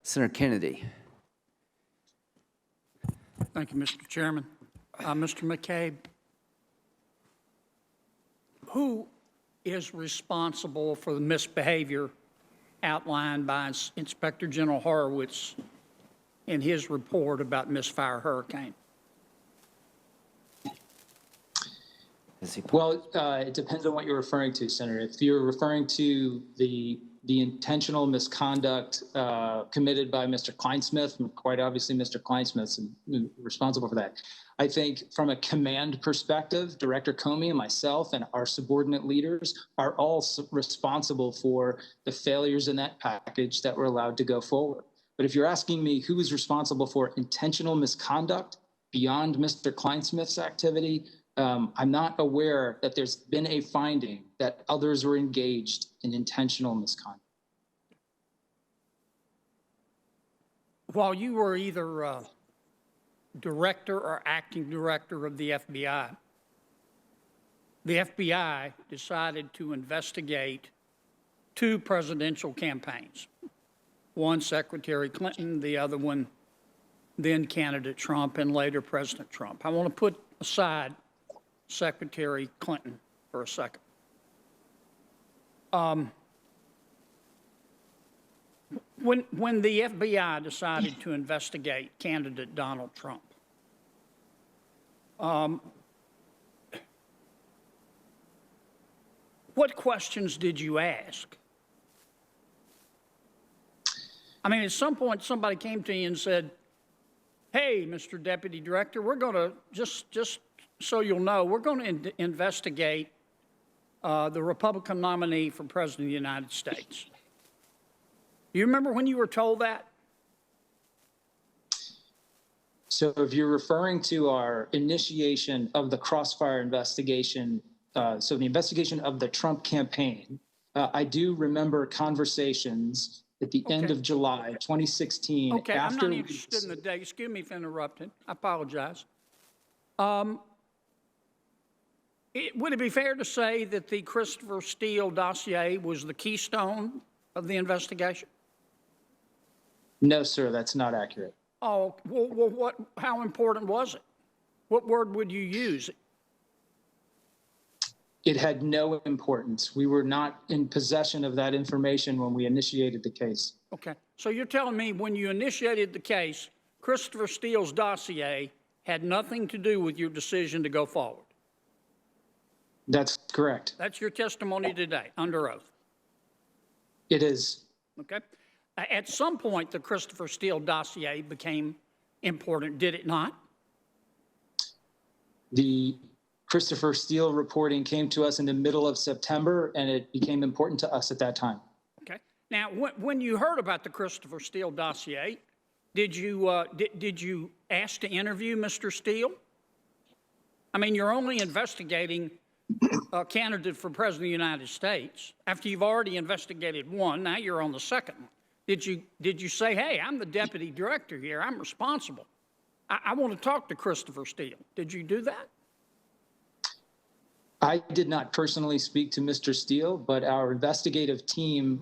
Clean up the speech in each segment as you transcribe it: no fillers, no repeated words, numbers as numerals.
Senator Kennedy. Thank you, Mr. Chairman. Mr. McCabe, who is responsible for the misbehavior outlined by Inspector General Horowitz in his report about misfire hurricane? Well, it depends on what you're referring to, Senator. If you're referring to the intentional misconduct committed by Mr. Kleinsmith, quite obviously Mr. Kleinsmith's responsible for that. I think from a command perspective, Director Comey and myself and our subordinate leaders are all responsible for the failures in that package that were allowed to go forward. But if you're asking me who is responsible for intentional misconduct beyond Mr. Kleinsmith's activity, I'm not aware that there's been a finding that others were engaged in intentional misconduct. While you were either director or acting director of the FBI decided to investigate two presidential campaigns. One, Secretary Clinton, the other one, then candidate Trump and later President Trump. I want to put aside Secretary Clinton for a second. When the FBI decided to investigate candidate Donald Trump, what questions did you ask? I mean, at some point, somebody came to you and said, "Hey, Mr. Deputy Director, we're going to, just so you'll know, we're going to investigate the Republican nominee for President of the United States." You remember when you were told that? So if you're referring to our initiation of the Crossfire investigation, so the investigation of the Trump campaign, I do remember conversations at the end of July 2016. Okay, I'm not interested in the date. Excuse me for interrupting. I apologize. Would it be fair to say that the Christopher Steele dossier was the keystone of the investigation? No, sir, that's not accurate. Oh, well, how important was it? What word would you use? It had no importance. We were not in possession of that information when we initiated the case. Okay, so you're telling me when you initiated the case, Christopher Steele's dossier had nothing to do with your decision to go forward? That's correct. That's your testimony today, under oath? It is. Okay. At some point, the Christopher Steele dossier became important, did it not? The Christopher Steele reporting came to us in the middle of September, and it became important to us at that time. Okay. Now, when you heard about the Christopher Steele dossier, did you ask to interview Mr. Steele? I mean, you're only investigating a candidate for President of the United States. After you've already investigated one, now you're on the second one. Did you say, "Hey, I'm the deputy director here. I'm responsible. I want to talk to Christopher Steele"? Did you do that? I did not personally speak to Mr. Steele, but our investigative team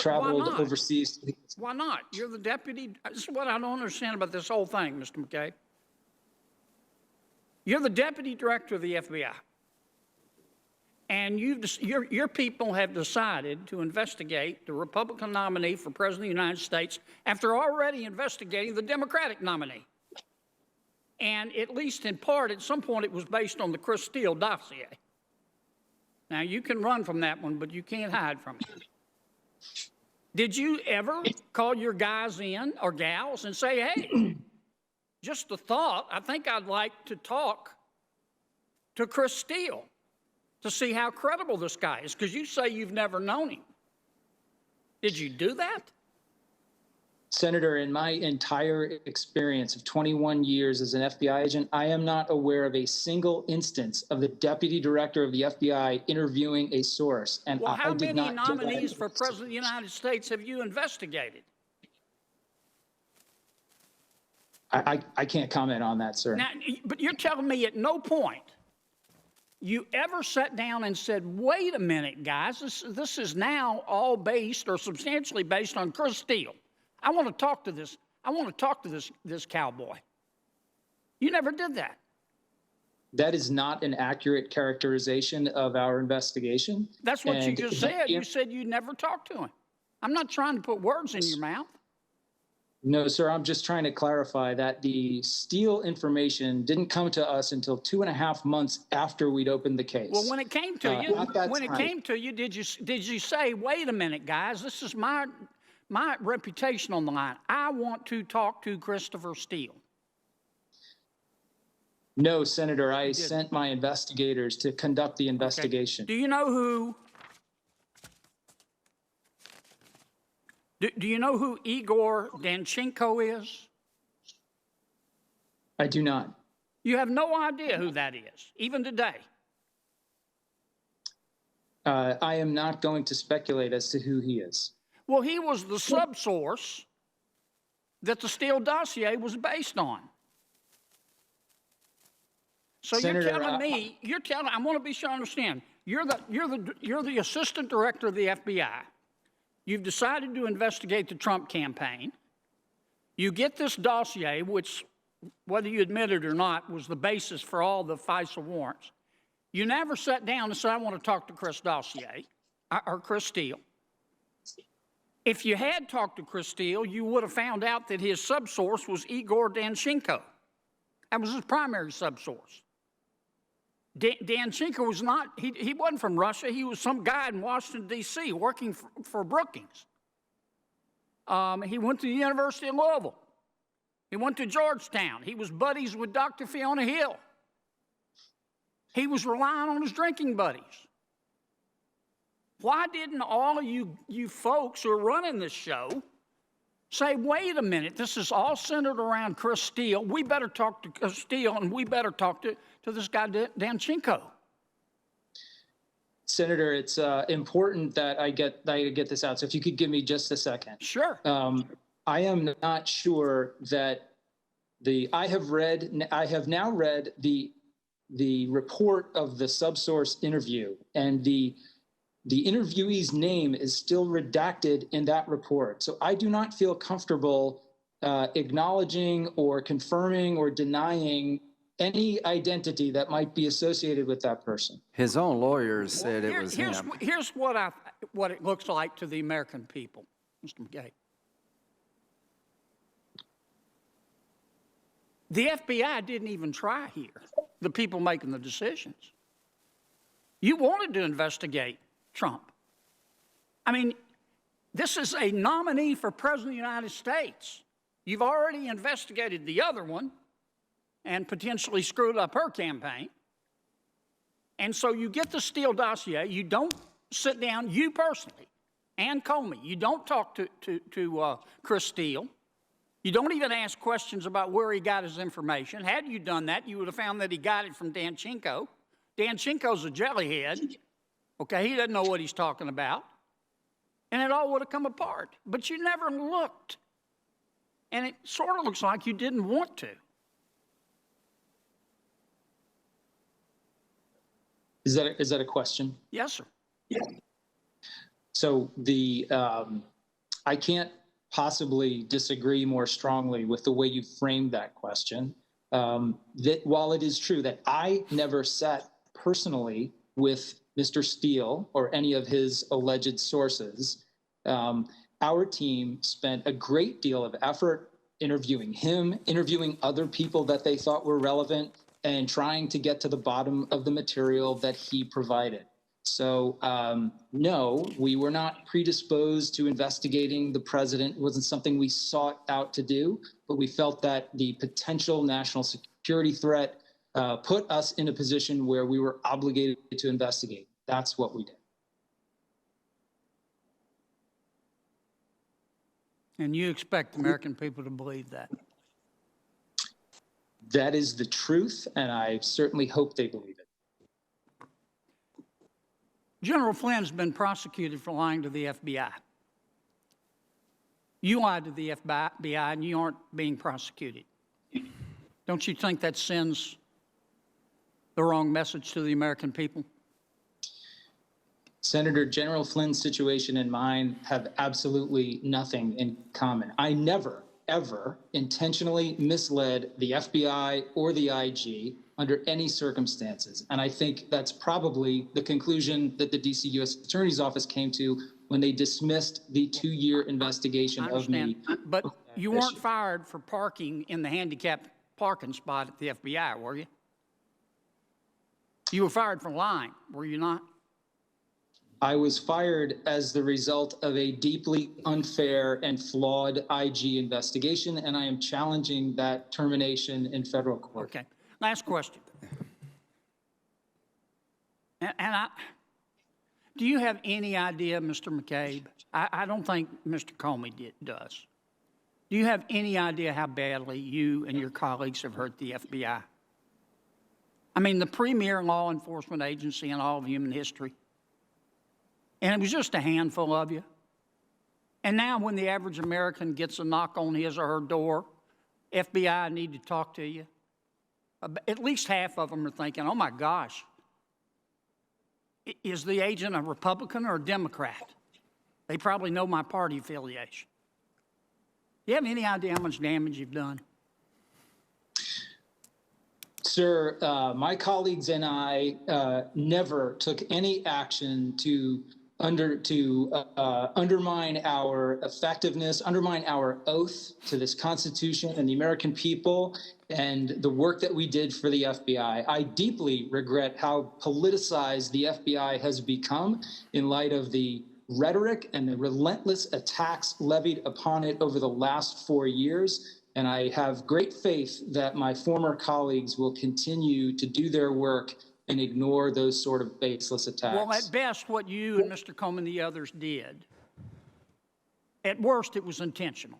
traveled overseas. Why not? You're the deputy. This is what I don't understand about this whole thing, Mr. McCabe. You're the deputy director of the FBI. And your people have decided to investigate the Republican nominee for President of the United States after already investigating the Democratic nominee. And at least in part, at some point, it was based on the Chris Steele dossier. Now, you can run from that one, but you can't hide from it. Did you ever call your guys in, or gals, and say, "Hey, just a thought, I think I'd like to talk to Chris Steele to see how credible this guy is," because you say you've never known him. Did you do that? Senator, in my entire experience of 21 years as an FBI agent, I am not aware of a single instance of the deputy director of the FBI interviewing a source. And well, how many nominees for President of the United States have you investigated? I can't comment on that, sir. Now, but you're telling me at no point you ever sat down and said, "Wait a minute, guys, this is now all based or substantially based on Chris Steele. I want to talk to this. I want to talk to this cowboy. You never did that. That is not an accurate characterization of our investigation. That's what you And just said. You said you never talked to him. I'm not trying to put words in your mouth. No, sir, I'm just trying to clarify that the Steele information didn't come to us until 2.5 months after we'd opened the case. Well, when it came to you, did you say, wait a minute, guys, this is my reputation on the line. I want to talk to Christopher Steele. No, Senator, I sent my investigators to conduct the investigation. Okay. Do you know who? Do you know who Igor Danchenko is? I do not. You have no idea who that is, even today. I am not going to speculate as to who he is. Well, he was the subsource that the Steele dossier was based on. So Senator, I want to be sure I understand. You're the assistant director of the FBI. You've decided to investigate the Trump campaign. You get this dossier, which, whether you admit it or not, was the basis for all the FISA warrants. You never sat down and said, I want to talk to Chris Steele. If you had talked to Chris Steele, you would have found out that his subsource was Igor Danchenko. That was his primary subsource. Danchenko was not, he wasn't from Russia. He was some guy in Washington, D.C. working for Brookings. He went to the University of Louisville. He went to Georgetown. He was buddies with Dr. Fiona Hill. He was relying on his drinking buddies. Why didn't all of you folks who are running this show say, wait a minute, this is all centered around Chris Steele. We better talk to Chris Steele, and we better talk to this guy Danchenko. Senator, it's important that I get this out. So if you could give me just a second. Sure. I am not sure that I have now read the report of the subsource interview, and the interviewee's name is still redacted in that report. So I do not feel comfortable acknowledging or confirming or denying any identity that might be associated with that person. His own lawyers said it was him. Here's what it looks like to the American people, Mr. McCabe. The FBI didn't even try here, the people making the decisions. You wanted to investigate Trump. I mean, this is a nominee for President of the United States. You've already investigated the other one and potentially screwed up her campaign. And so you get the Steele dossier. You don't sit down, you personally, and Comey, you don't talk to Chris Steele. You don't even ask questions about where he got his information. Had you done that, you would have found that he got it from Danchenko. Danchenko's a jellyhead. Okay, he doesn't know what he's talking about. And it all would have come apart. But you never looked. And it sort of looks like you didn't want to. Is that a question? Yes, sir. Yeah. So I can't possibly disagree more strongly with the way you framed that question. That while it is true that I never sat personally with Mr. Steele or any of his alleged sources, our team spent a great deal of effort interviewing him, interviewing other people that they thought were relevant, and trying to get to the bottom of the material that he provided. So no, we were not predisposed to investigating the president. It wasn't something we sought out to do, but we felt that the potential national security threat put us in a position where we were obligated to investigate. That's what we did. And you expect American people to believe that? That is the truth, and I certainly hope they believe it. General Flynn's been prosecuted for lying to the FBI. You lied to the FBI, and you aren't being prosecuted. Don't you think that sends the wrong message to the American people? Senator General Flynn's situation and mine have absolutely nothing in common. I never, ever intentionally misled the FBI or the IG under any circumstances. And I think that's probably the conclusion that the DC U.S. Attorney's Office came to when they dismissed the 2-year investigation of me. But you weren't fired for parking in the handicapped parking spot at the FBI, were you? You were fired for lying, were you not? I was fired as the result of a deeply unfair and flawed IG investigation, and I am challenging that termination in federal court. Okay. Last question. Do you have any idea, Mr. McCabe? I don't think Mr. Comey does. Do you have any idea how badly you and your colleagues have hurt the FBI? I mean, the premier law enforcement agency in all of human history. And it was just a handful of you. And now when the average American gets a knock on his or her door, FBI, I need to talk to you. At least half of them are thinking, oh my gosh, is the agent a Republican or a Democrat? They probably know my party affiliation. Do you have any idea how much damage you've done? Sir, my colleagues and I never took any action to undermine our effectiveness, undermine our oath to this Constitution and the American people and the work that we did for the FBI. I deeply regret how politicized the FBI has become in light of the rhetoric and the relentless attacks levied upon it over the last 4 years. And I have great faith that my former colleagues will continue to do their work and ignore those sort of baseless attacks. Well, at best, what you and Mr. Comey and the others did, at worst, it was intentional.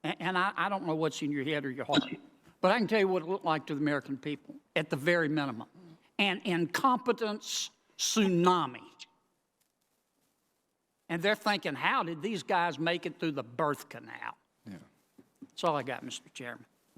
And I don't know what's in your head or your heart, but I can tell you what it looked like to the American people, at the very minimum. An incompetence tsunami. And they're thinking, how did these guys make it through the birth canal? Yeah. That's all I got, Mr. Chairman.